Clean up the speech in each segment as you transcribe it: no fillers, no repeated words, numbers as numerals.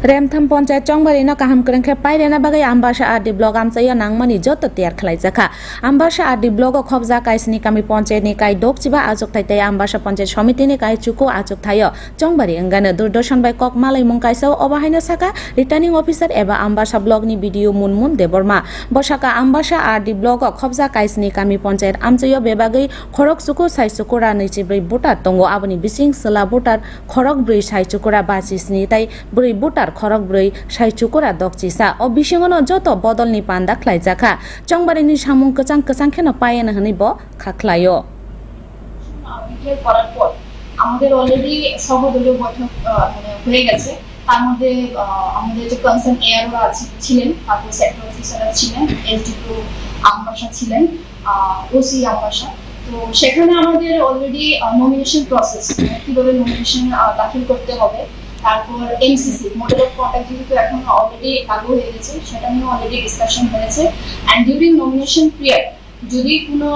रेमथाम पंचायत चंगबारिनो काहाम करंखे पाइरेना बागै आमबासा RD block आमचाया नांगमानि जत तैयार खालायजाखा आमबासा RD block खबजा काइसनि कामि पंचायतनि काइ दकजिबा आजोगथायतै आमबासा पंचायत समितिनि काइ चुको आजोगथायो चंगबारि अंगानो दूरदर्शन बाय कक मालायमुं काइसाव अबाहायनो साका रिटार्निं अफिसार एबा आमबासा ब्लकनि बिडिओ मुनमुन देबरमा बसाका आमबासा आरडी ब्लक खबजा काइसनि कामि पंचायत आमचायो बेबागै खरक चुको साइ चुकोरा 24 भोटार दंगो आबनि बिसिं सोला भोटार खरक 4 साइ चुकोरा 25 ताइ 4 भोटार खरक 4 साइ चुकोरा दकचिसा अ बिसिङनो जत बदलनि पान्दा ख्लायजाखा चंगबारिनि सामुं कचां कचां खेनो पायेन हनिब खाख्लायो করার পর আমাদের অলরেডি সহদলীয় বৈঠক হয়ে গেছে তার মধ্যে আমাদের যে কনসার্ন এআরও ছিলেন তারপর সেক্টর অফিসাররা ছিলেন এসডিপিও আমবাসা ছিলেন ওসি আমবাসা তো সেখানে আমাদের অলরেডি নমিনেশন প্রসেস কিভাবে নমিনেশন দাখিল করতে হবে তারপর এমসিসি মডেল অফ কন্ডাক্ট যেহেতু এখন অলরেডি লাগু হয়ে গেছে সেটা নিয়ে অলরেডি ডিসকাশন হয়েছে এন্ড ডিউরিং নমিনেশন পিরিয়ড যদি কোনো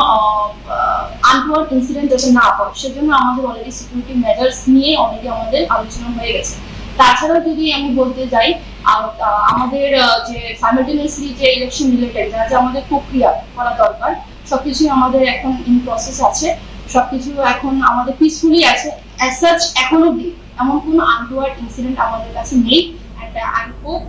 আনওয়ার্ড ইনসিডেন্ট যাতে না হয় সেজন্য আমাদের অলরেডি সিকিউরিটি মেজার্স নিয়ে অলরেডি আমাদের আলোচনা হয়ে গেছে তাছাড়া যদি আমি বলতে যাই আমাদের যে সাইমালটেনিয়াসলি যে ইলেকশন রিলেটেড যা আমাদের প্রক্রিয়া করা দরকার সবকিছু আমাদের এখন ইন প্রসেস আছে সবকিছু এখন আমাদের পিসফুলি আছে অ্যাজ সাচ এখনো এমন কোনো আনওয়ার্ড ইনসিডেন্ট আমাদের কাছে নেই এন্ড আই হোপ